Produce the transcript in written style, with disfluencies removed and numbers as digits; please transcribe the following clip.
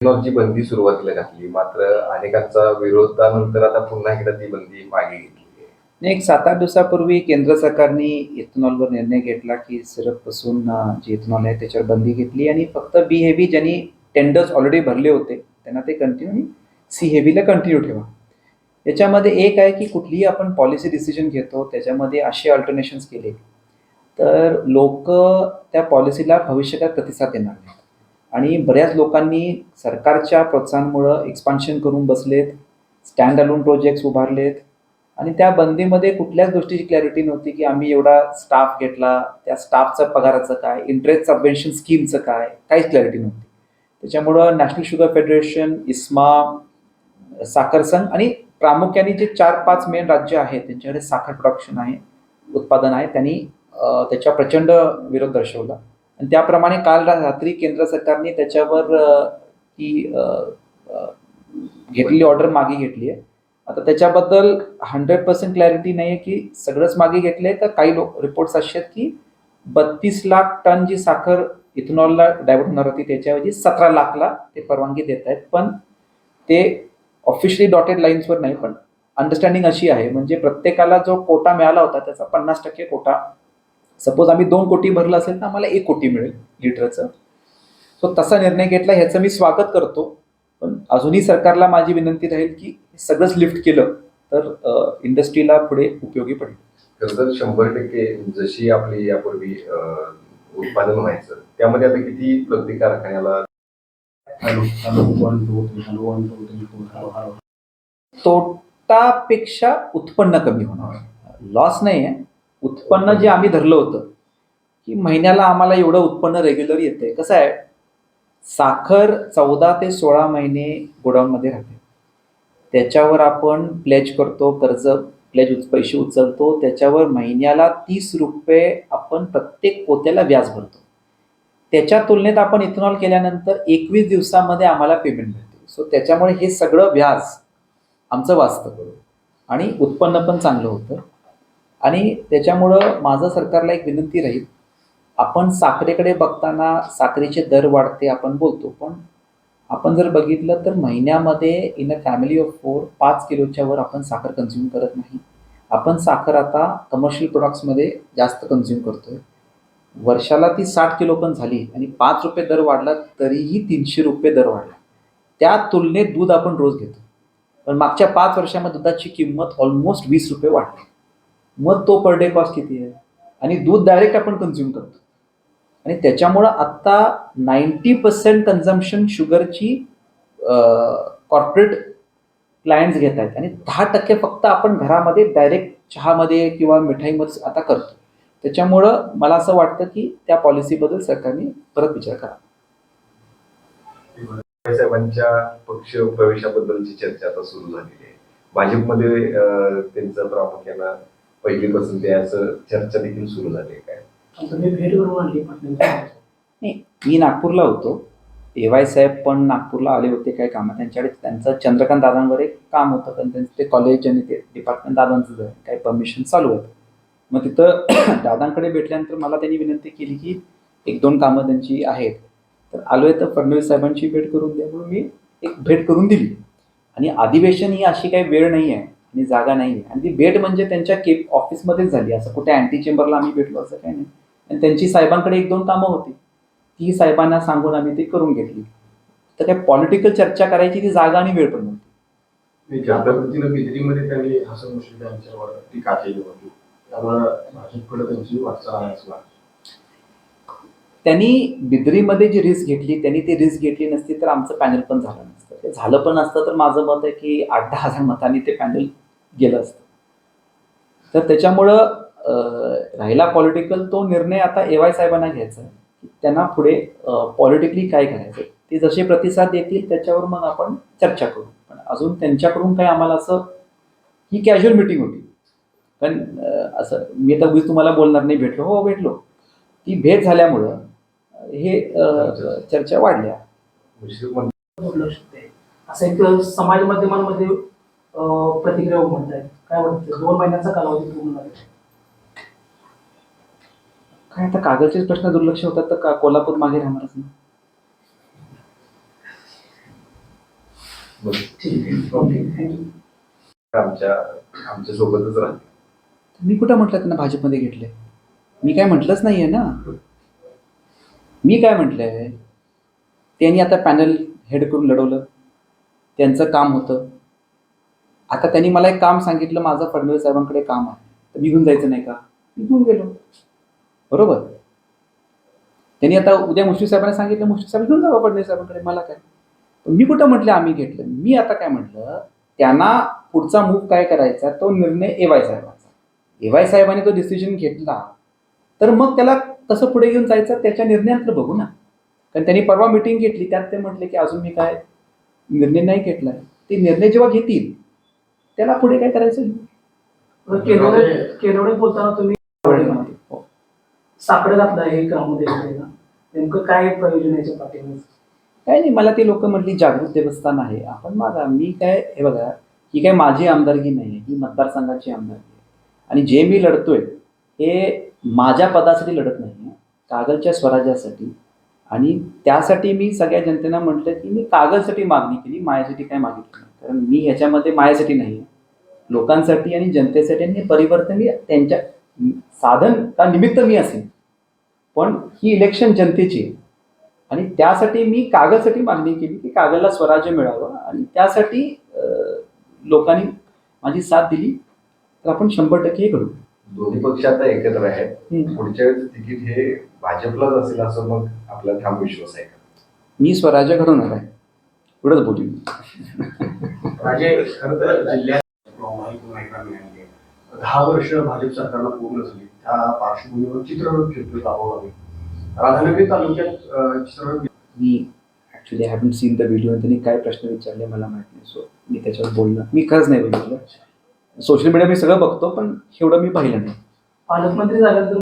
इथेनॉलची बंदी सुरुवातीला घातली, मात्र अनेकांचा विरोधानंतर आता पुन्हा एकदा ती बंदी मागे घेतली आहे. एक 7-8 दिवसापूर्वी केंद्र सरकारने इथेनॉलवर निर्णय घेतला की सिरपपासून जे इथेनॉल आहे त्याच्यावर बंदी घेतली आणि फक्त बी हेवी ज्यांनी टेंडर्स ऑलरेडी भरले होते त्यांना ते कंटिन्यू आणि सी हेवीला कंटिन्यू ठेवा. याच्यामध्ये एक आहे की कुठलीही आपण पॉलिसी डिसिजन घेतो त्याच्यामध्ये असे अल्टरनेशन्स केले तर लोक त्या पॉलिसीला भविष्यकाळात प्रतिसाद देणार नाही. आणि बऱ्याच लोकांनी सरकारच्या प्रोत्साहनामुळं एक्सपान्शन करून बसलेत, स्टँड अलोन प्रोजेक्ट्स उभारलेत आणि त्या बंदीमध्ये कुठल्याच गोष्टीची क्लॅरिटी नव्हती की आम्ही एवढा स्टाफ घेतला, त्या स्टाफचा पगाराचं काय, इंटरेस्ट सबवेन्शन स्कीमचं काय, काहीच क्लॅरिटी नव्हती. त्याच्यामुळं नॅशनल शुगर फेडरेशन, इस्मा, साखर संघ आणि प्रामुख्याने जे 4-5 मेन राज्य आहेत त्यांच्याकडे साखर प्रोडक्शन आहे, उत्पादन आहे, त्यांनी त्याच्या प्रचंड विरोध दर्शवला आणि त्याप्रमाणे काल रात्री केंद्र सरकारने त्याच्यावर ही घेतलेली ऑर्डर मागे घेतली आहे. आता त्याच्याबद्दल 100% क्लॅरिटी नाही आहे की सगळंच मागे घेतलंय तर काही रिपोर्ट्स असे आहेत की 32 लाख टन जी साखर इथेनॉलला डायव्हर्ट होणार होती त्याच्याऐवजी 17 लाखला ते परवानगी देत आहेत. पण ते ऑफिशियली डॉटेड लाईन्सवर नाही, पण अंडरस्टँडिंग अशी आहे म्हणजे प्रत्येकाला जो कोटा मिळाला होता त्याचा 50% कोटा, सपोज आम्ही 2 कोटी भरलं असेल तर आम्हाला 1 कोटी मिळेल लिटरचं. सो तसा निर्णय घेतला, ह्याचं मी स्वागत करतो. पण अजूनही सरकारला माझी विनंती राहील की सगळंच लिफ्ट केलं तर इंडस्ट्रीला पुढे उपयोगी पडेल. खरं 100% जशी आपली यापूर्वी उत्पादन व्हायचं त्यामध्ये आता किती प्रत्येक कारखान्याला तोटापेक्षा उत्पन्न कमी होणार, लॉस नाही आहे. उत्पन्न जे आम्ही धरलं होतं की महिन्याला आम्हाला एवढं उत्पन्न रेग्युलर येते. कसं आहे, साखर 14 ते 16 महिने गोडाऊनमध्ये राहते, त्याच्यावर आपण प्लेज करतो, कर्ज प्लेज पैसे उचलतो, त्याच्यावर महिन्याला 30 रुपये आपण प्रत्येक पोत्याला व्याज भरतो. त्याच्या तुलनेत आपण इथेनॉल केल्यानंतर 21 दिवसामध्ये आम्हाला पेमेंट मिळते. सो त्याच्यामुळे हे सगळं व्याज आमचं वाचतं आणि उत्पन्न पण चांगलं होतं. आणि त्याच्यामुळं माझं सरकारला एक विनंती राहील, आपण साखरेकडे बघताना साखरेचे दर वाढते आपण बोलतो, पण आपण जर बघितलं तर महिन्यामध्ये इन अ फॅमिली ऑफ 4 5 किलोच्या वर आपण साखर कन्झ्युम करत नाही. आपण साखर आता कमर्शियल प्रोडक्ट्समध्ये जास्त कन्झ्युम करतोय. वर्षाला ती 60 किलो पण झाली आणि 5 रुपये दर वाढला तरीही 300 रुपये दर वाढला. त्या तुलनेत दूध आपण रोज घेतो, पण मागच्या 5 वर्षामध्ये दुधाची किंमत ऑलमोस्ट 20 रुपये वाढली. मग तो पर डे कॉस्ट किती आहे आणि दूध डायरेक्ट आपण कन्झ्युम करतो आणि त्याच्यामुळं आत्ता 90% कन्झम्पशन शुगरची कॉर्पोरेट क्लायंट्स घेत आहेत आणि 10% फक्त आपण घरामध्ये डायरेक्ट चहामध्ये किंवा मिठाईमध्ये आता करतो. त्याच्यामुळं मला असं वाटतं की त्या पॉलिसीबद्दल सरकारने परत विचार करा. साहेबांच्या पक्ष प्रवेशाबद्दलची चर्चा आता सुरू झालेली आहे. भाजपमध्ये त्यांचं प्रामुख्यानं पहिलीपासून ते असं चर्चा देखील सुरू झाली आहे. काय नाही, मी नागपूरला होतो, AY साहेब पण नागपूरला आले होते काही कामं, त्यांच्याकडे त्यांचं चंद्रकांत दादांवर एक काम होतं, पण त्यांचं ते कॉलेज आणि ते डिपार्टमेंट दादांचं आहे, काही परमिशन चालू होतं. मग तिथं दादांकडे भेटल्यानंतर मला त्यांनी विनंती केली की 1-2 कामं त्यांची आहेत, तर आलोय तर फडणवीस साहेबांची भेट करून द्या, म्हणून मी एक भेट करून दिली. आणि अधिवेशन ही अशी काही वेळ नाही आहे आणि जागा नाही आहे आणि ती भेट म्हणजे त्यांच्या ऑफिसमध्येच झाली, असं कुठे अँटी चेंबरला आम्ही भेटलो असं काही नाही. आणि त्यांची साहेबांकडे 1-2 कामं होती, ती साहेबांना सांगून आम्ही ते करून घेतली. तर काय पॉलिटिकल चर्चा करायची ती जागा आणि वेळ पण नव्हती. ज्या पद्धतीनं बिजलीमध्ये त्यांनी हसन मुश्रीफ यांच्यावर टीका केली होती, त्यामुळे भाजपकडे त्यांची वाटचाल आहे असं वाटतं. त्यांनी बिद्रीमध्ये जी रिस्क घेतली, त्यांनी ती रिस्क घेतली नसती तर आमचं पॅनल पण झालं नसतं. ते झालं पण असतं तर माझं मत आहे की 8-10 हजार मतांनी ते पॅनल गेलं असतं. तर त्याच्यामुळं राहिला पॉलिटिकल तो निर्णय आता AY साहेबांना घ्यायचा आहे की त्यांना पुढे पॉलिटिकली काय करायचं, ते जसे प्रतिसाद देतील त्याच्यावर मग आपण चर्चा करू. पण अजून त्यांच्याकडून काही आम्हाला असं, ही कॅज्युअल मिटिंग होती, पण असं मी आता उगीच तुम्हाला बोलणार नाही भेटलो, हो भेटलो, ती भेट झाल्यामुळं हे चर्चा वाढल्या. असं एक समाज माध्यमांमध्ये प्रतिक्रिया म्हणतायत, काय वाटतं 2 महिन्यांचा कालावधी पूर्ण झाला, काय आता कागदचेच प्रश्न दुर्लक्ष होतात तर कोल्हापूर मागे राहणारच ना. बघ, ठीक आहे, ओके, थँक्यू. आमच्या सोबतच राहते. मी कुठं म्हटलं त्यांना भाजपमध्ये घेतले? मी काय म्हटलंच नाहीये ना. मी काय म्हटलंय, त्यांनी आता पॅनल हेड करून लढवलं, त्यांचं काम होतं. आता त्यांनी मला एक काम सांगितलं, माझं फडणवीस साहेबांकडे काम आहे, तर मी घेऊन जायचं नाही का? मी घेऊन गेलो. बरोबर. त्यांनी आता उद्या मुश्रीफ साहेबांना सांगितलं, मुश्रीफ साहेब घेऊन जावं फडणवीस साहेबांकडे, मला काय. पण मी कुठं म्हटलं आम्ही घेतलं? मी आता काय म्हटलं, त्यांना पुढचा मूव्ह काय करायचा तो निर्णय एवाय साहेबांचा. एवाय साहेबांनी तो डिसिजन घेतला तर मग त्याला कसं पुढे घेऊन जायचं त्याच्या निर्णयानंतर बघू ना. कारण त्यांनी परवा मिटिंग घेतली, त्यात ते म्हटले की अजून मी काय निर्णय नाही घेतलाय. ते निर्णय जेव्हा घेतील त्याला पुढे काय करायचं. केरवडे बोलताना तुम्ही हो. साकडं घातलं हे ग्रामोदय योजनेला. नेमकं काय प्रयोजन याच्या पाठीमागे? काय नाही, मला ती लोक म्हटली जागृत देवस्थान आहे, आपण मागा. मी काय, हे बघा, ही काय माझी आमदारकी नाही आहे, ही मतदारसंघाची आमदारकी आहे. आणि जे मी लढतोय हे माझ्या पदासाठी लढत नाही आहे, कागलच्या स्वराज्यासाठी. आणि त्यासाठी मी सगळ्या जनतेला म्हटलं की मी कागलसाठी मागणी केली, माझ्यासाठी काय मागितलं नाही. कारण मी ह्याच्यामध्ये माझ्यासाठी नाही आहे, लोकांसाठी आणि जनतेसाठी. आणि हे परिवर्तन मी त्यांच्या साधन का निमित्त मी असेल, पण ही इलेक्शन जनतेची आहे. आणि त्यासाठी मी कागलसाठी मागणी केली की कागलला स्वराज्य मिळावं. आणि त्यासाठी लोकांनी माझी साथ दिली, तर आपण 100% हे करू. दोन्ही पक्ष आता एकत्र आहेत. हम्म. पुढच्या वेळेस तिकीट हे भाजपलाच असेल असं मग आपला ठाम विश्वास आहे का? मी स्वराज्य घडवणार आहे, एवढंच बोलू. राजे, खरं तर जिल्ह्यात माहिती मिळाली. 10 वर्ष भाजप सरकारला पूर्ण झाली. त्या पार्श्वभूमीवर चित्ररथ क्षेत्र जावं लागेल. राधानगरी तालुक्यात चित्ररथ मी actually I haven't seen the video. त्यांनी काय प्रश्न विचारले मला माहित नाही, सो मी त्याच्यावर बोलणं, मी खरंच नाही बघितलं. सोशल मीडिया मी सगळं बघतो, पण एवढं मी पाहिलं नाही. पालकमंत्री झाल्यानंतर